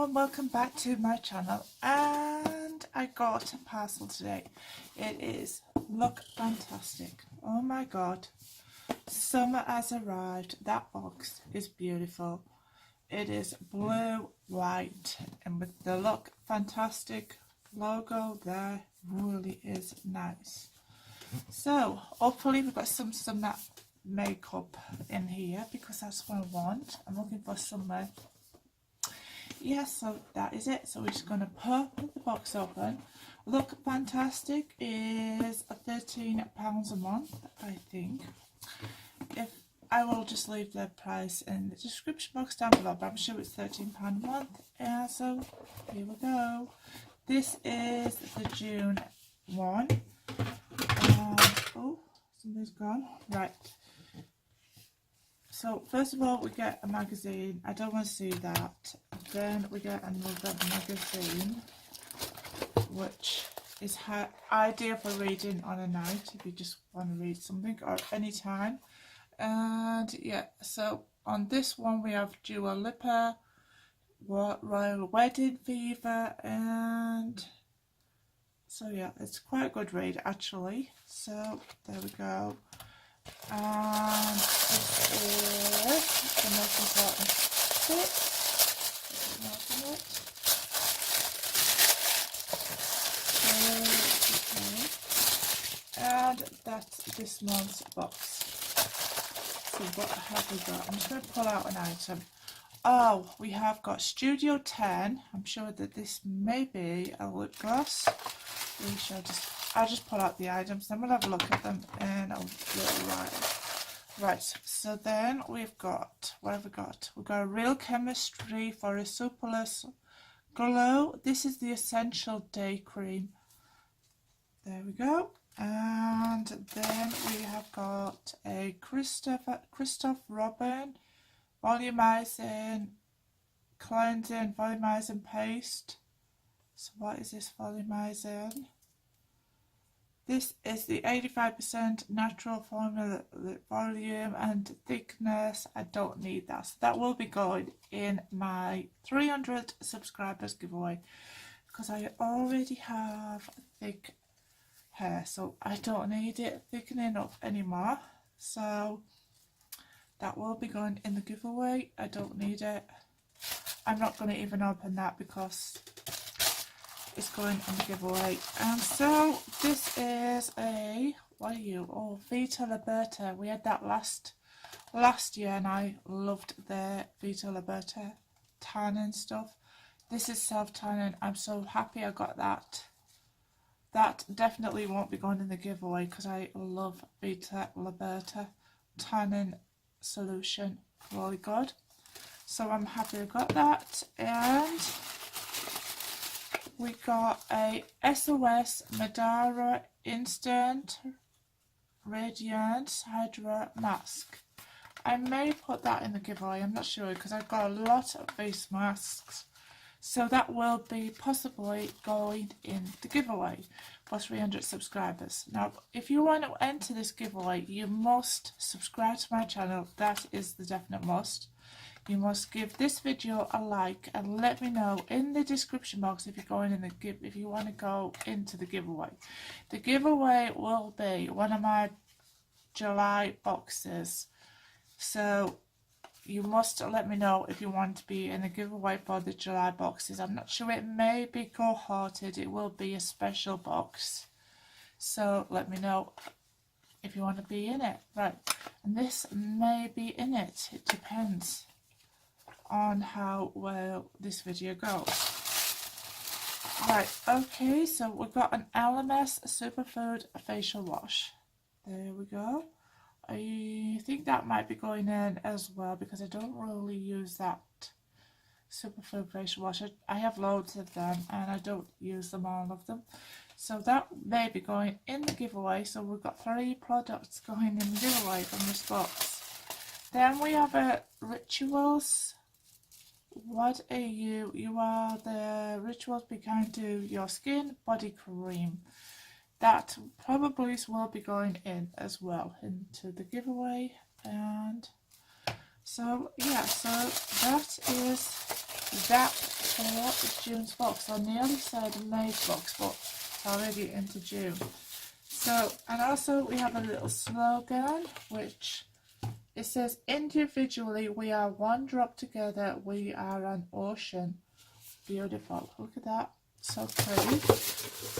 Hello and welcome back to my channel, and I got a parcel today. It look fantastic. Oh my god, summer has arrived. That box is beautiful. It is blue, white, and with the look fantastic logo there, really is nice. So hopefully we've got some summer makeup in here because that's what I want. I'm looking for summer. Yeah, so that is it. So we're just going to pop the box open. Look fantastic is £13 a month, I think. If I will just leave the price in the description box down below, but I'm sure it's £13 a month. So here we go. This is the June one. Oh, something's gone. Right. So first of all we get a magazine. I don't want to see that. Then we get another magazine, which is ideal for reading on a night if you just want to read something or any time. And yeah, so on this one we have Dua Lipa, Royal Wedding Fever, and so yeah, it's quite a good read actually. So there we go. And this is the most important bit. And that's this month's box. So what have we got? I'm just going to pull out an item. Oh, we have got Studio 10. I'm sure that this may be a lip gloss. I'll just pull out the items, then we'll have a look at them in a little while. Right, so then we've got, what have we got? We've got a Real Chemistry for a Superless Glow. This is the Essential Day Cream. There we go. And then we have got a Christoph Robin Volumizing, Cleansing, Volumizing Paste. So what is this volumizing? This is the 85% natural formula, volume and thickness. I don't need that. So that will be going in my 300 subscribers giveaway because I already have thick hair, so I don't need it thickening up anymore. So that will be going in the giveaway. I don't need it. I'm not going to even open that because it's going in the giveaway. And so this is a, what are you? Oh, Vita Liberta. We had that last year and I loved the Vita Liberta tanning stuff. This is self-tanning. I'm so happy I got that. That definitely won't be going in the giveaway because I love Vita Liberta tanning solution. Really good. So I'm happy I got that. And we got a SOS Madara Instant Radiance Hydra Mask. I may put that in the giveaway, I'm not sure, because I've got a lot of face masks. So that will be possibly going in the giveaway for 300 subscribers. Now, if you want to enter this giveaway, you must subscribe to my channel. That is the definite must. You must give this video a like and let me know in the description box if you're going in if you want to go into the giveaway. The giveaway will be one of my July boxes. So you must let me know if you want to be in the giveaway for the July boxes. I'm not sure, it may be cohorted. It will be a special box. So let me know if you want to be in it. Right, and this may be in it. It depends on how well this video goes. Right, okay, so we've got an LMS Superfood Facial Wash. There we go. I think that might be going in as well because I don't really use that Superfood Facial Wash. I have loads of them and I don't use them, all of them. So that may be going in the giveaway. So we've got 3 products going in the giveaway from this box. Then we have a Rituals. What are you? You are the Rituals Be Kind to Your Skin Body Cream. That probably will be going in as well into the giveaway. And so yeah, so that is that for June's box. I nearly said May's box, but it's already into June. So, and also we have a little slogan, which it says, individually we are one drop, together we are an ocean. Beautiful. Look at that. So pretty.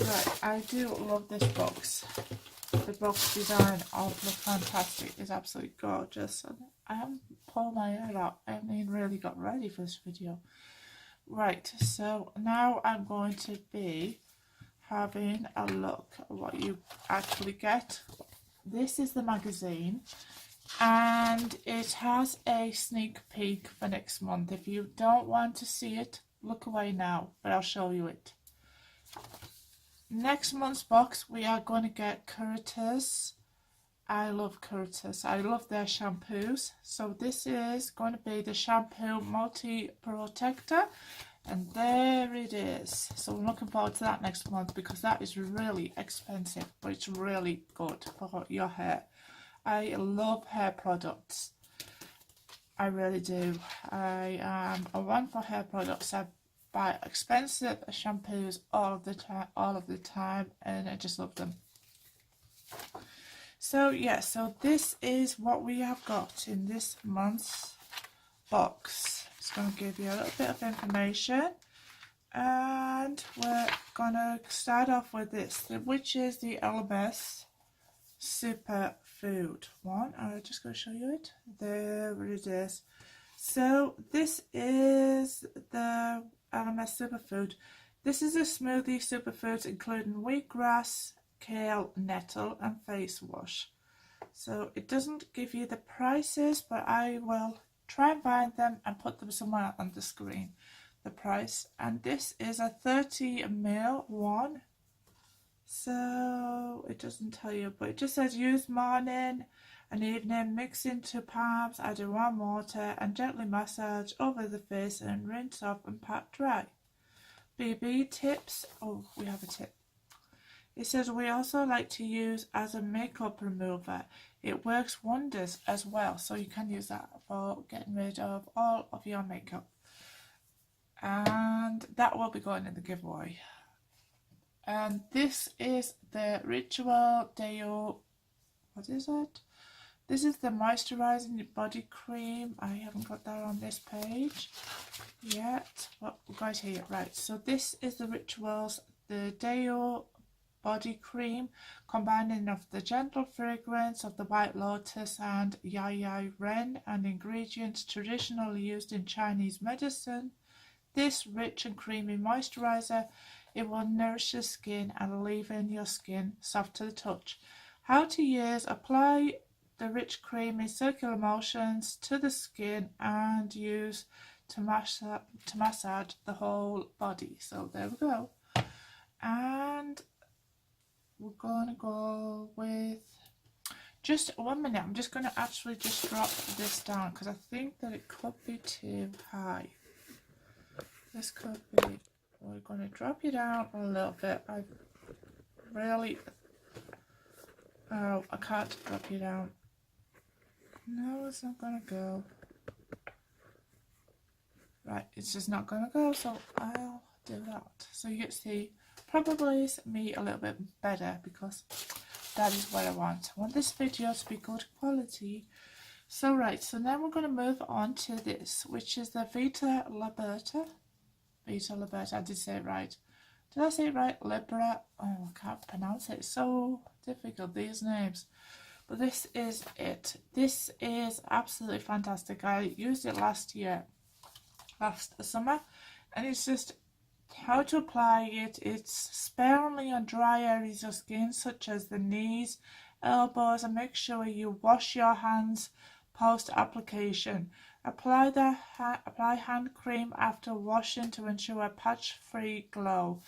Right, I do love this box. The box design of the fantastic is absolutely gorgeous. And I haven't pulled my hair out. I haven't even really got ready for this video. Right, so now I'm going to be having a look at what you actually get. This is the magazine, and it has a sneak peek for next month. If you don't want to see it, look away now, but I'll show you it. Next month's box, we are going to get Curtis. I love Curtis. I love their shampoos. So this is going to be the shampoo multi-protector. And there it is. So I'm looking forward to that next month, because that is really expensive, but it's really good for your hair. I love hair products. I really do. I am a one for hair products. I buy expensive shampoos all of the time, and I just love them. So yeah, so this is what we have got in this month's box. It's going to give you a little bit of information, and we're going to start off with this, which is the LFBEAUTYBOX Superfood one. I'm just going to show you it. There it is. So this is the LFBEAUTY Superfood. This is a smoothie superfood including wheatgrass, kale, nettle and face wash. So it doesn't give you the prices, but I will try and find them and put them somewhere on the screen, the price. And this is a 30ml one. So it doesn't tell you, but it just says use morning and evening, mix into palms, add in warm water and gently massage over the face and rinse off and pat dry. BB tips. Oh, we have a tip. It says we also like to use as a makeup remover. It works wonders as well, so you can use that for getting rid of all of your makeup. And that will be going in the giveaway. And this is the Ritual Deo. What is it? This is the moisturizing body cream. I haven't got that on this page yet, but we've got it here. Right, so this is the Rituals, the Deo body cream, combining of the gentle fragrance of the white lotus and yai ren and ingredients traditionally used in Chinese medicine. This rich and creamy moisturizer, it will nourish the skin and leaving your skin soft to the touch. How to use: apply the rich cream in circular motions to the skin and use to massage the whole body. So there we go. And we're gonna go with just 1 minute. I'm just gonna actually just drop this down because I think that it could be too high. This could be. We're gonna drop you down a little bit. I really. Oh, I can't drop you down. No, it's not gonna go. Right, it's just not gonna go, so I'll do that. So you get to see probably me a little bit better, because that is what I want. I want this video to be good quality. So right, so now we're going to move on to this, which is the Vita La Berta. Vita La Berta, I did say it right. Did I say it right? Libra. Oh, I can't pronounce it. It's so difficult, these names. But this is it. This is absolutely fantastic. I used it last summer, and it's just how to apply it. It's sparingly on dry areas of skin such as the knees, elbows, and make sure you wash your hands post application. Apply hand cream after washing to ensure a patch-free glow.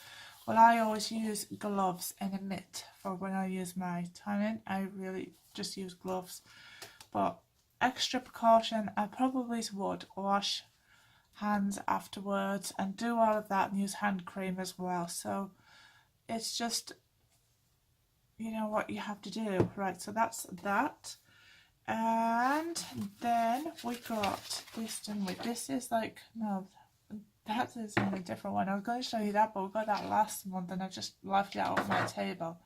Well, I always use gloves and a mitt for when I use my tanning. I really just use gloves, but extra precaution, I probably would wash hands afterwards and do all of that and use hand cream as well. So it's just, you know what you have to do. Right, so that's that. And then we got this, didn't we? This is like, no, That is in a different one. I was going to show you that, but we got that last month and I just left it out on my table.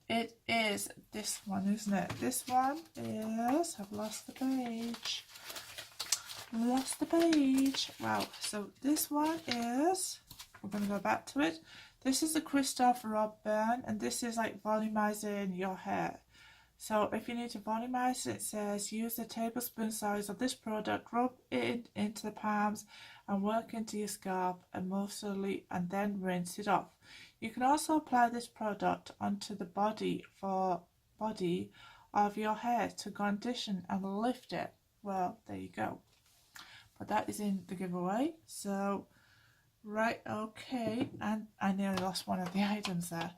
It is this one, isn't it? This one is, I've lost the page. Lost the page. Wow, so this one is, we're going to go back to it. This is the Christoph Robin, and this is like volumizing your hair. So if you need to volumize it, it says use the tablespoon size of this product, rub it into the palms and work into your scalp and mostly, and then rinse it off. You can also apply this product onto the body of your hair to condition and lift it. Well, there you go. But that is in the giveaway. So, right, okay, and I nearly lost one of the items there.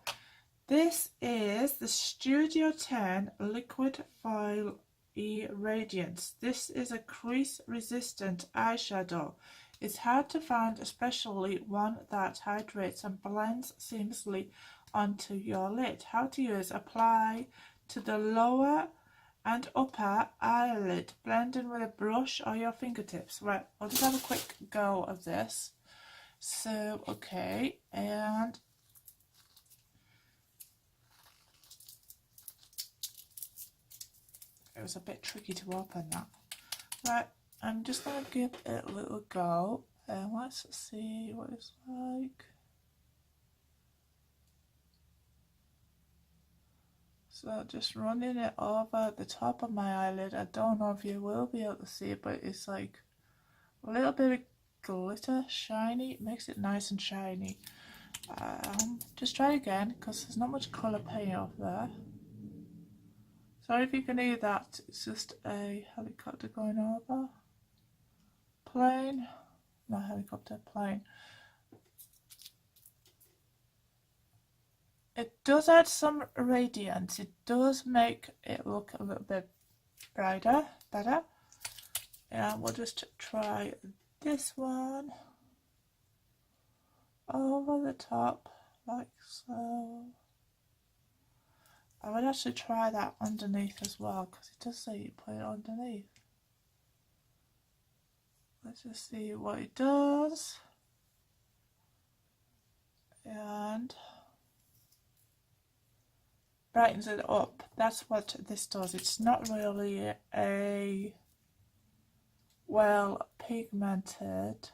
This is the Studio 10 Liquid Foil E-Radiance. This is a crease-resistant eyeshadow. It's hard to find, especially one that hydrates and blends seamlessly onto your lid. How to use: apply to the lower and upper eyelid, blending with a brush or your fingertips. Right, I'll just have a quick go of this. So, okay, and it was a bit tricky to open that. Right, I'm just going to give it a little go and let's see what it's like. So just running it over the top of my eyelid. I don't know if you will be able to see it, but it's like a little bit of glitter, shiny. It makes it nice and shiny. Just try again because there's not much colour payoff there. Sorry if you can hear that, it's just a helicopter going over. Plane, not helicopter, plane. It does add some radiance, it does make it look a little bit brighter, better. And we'll just try this one over the top, like so. I would actually try that underneath as well, because it does say you put it underneath. Let's just see what it does. And brightens it up. That's what this does. It's not really a well pigmented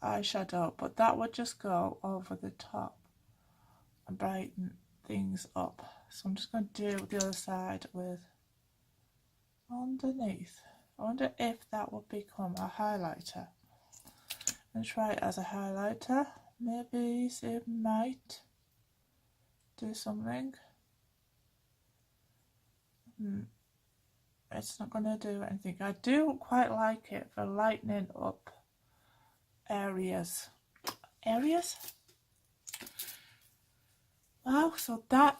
eyeshadow, but that would just go over the top and brighten things up. So I'm just going to do the other side with underneath. I wonder if that will become a highlighter. And try it as a highlighter. Maybe it might do something. It's not going to do anything. I do quite like it for lightening up areas. Wow, so that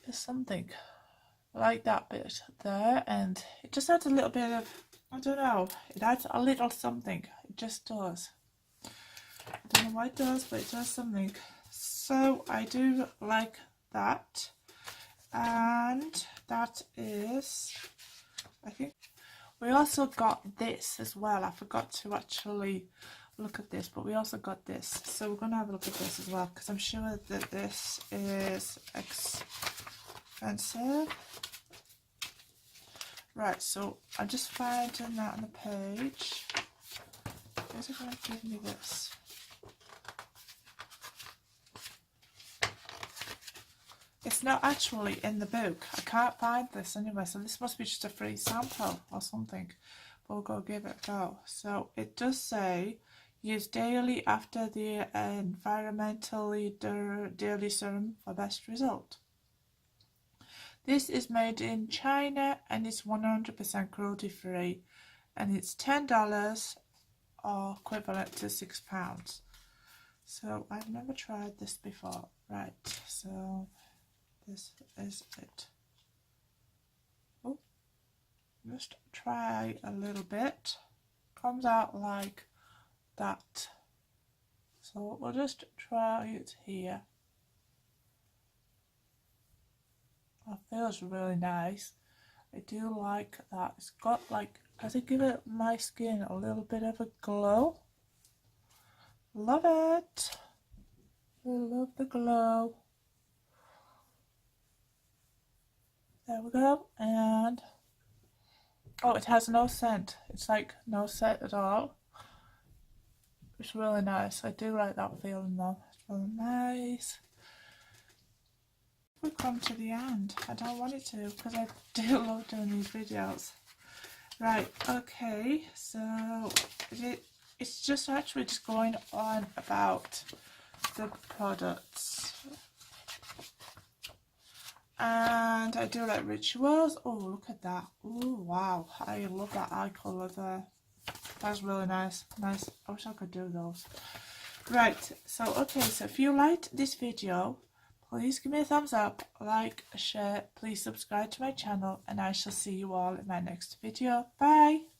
is something. I like that bit there, and it just adds a little bit of, I don't know, it adds a little something. It just does. I don't know why it does, but it does something. So I do like that. And that is, I think, we also got this as well. I forgot to actually look at this, but we also got this. So we're going to have a look at this as well, because I'm sure that this is expensive. Right, so I'm just finding that on the page. Is it going to give me this? It's not actually in the book. I can't find this anyway, so this must be just a free sample or something. But we'll go give it a go. So it does say, use daily after the environmentally daily serum for best result. This is made in China and it's 100% cruelty free, and it's $10 or equivalent to £6. So I've never tried this before. Right, so this is it. Oh, just try a little bit. Comes out like that. So we'll just try it here. That feels really nice. I do like that. It's got like, does it give it my skin a little bit of a glow? Love it. I love the glow. There we go. And oh, it has no scent. It's like no scent at all. It's really nice. I do like that feeling though. It's really nice. We've come to the end. I don't want it to because I do love doing these videos. Right, okay, so it's just actually just going on about the products. And I do like rituals. Oh, look at that. Oh, wow. I love that eye colour there. That's really nice. Nice. I wish I could do those. Right, so okay, so if you liked this video, please give me a thumbs up, like, share, please subscribe to my channel, and I shall see you all in my next video. Bye!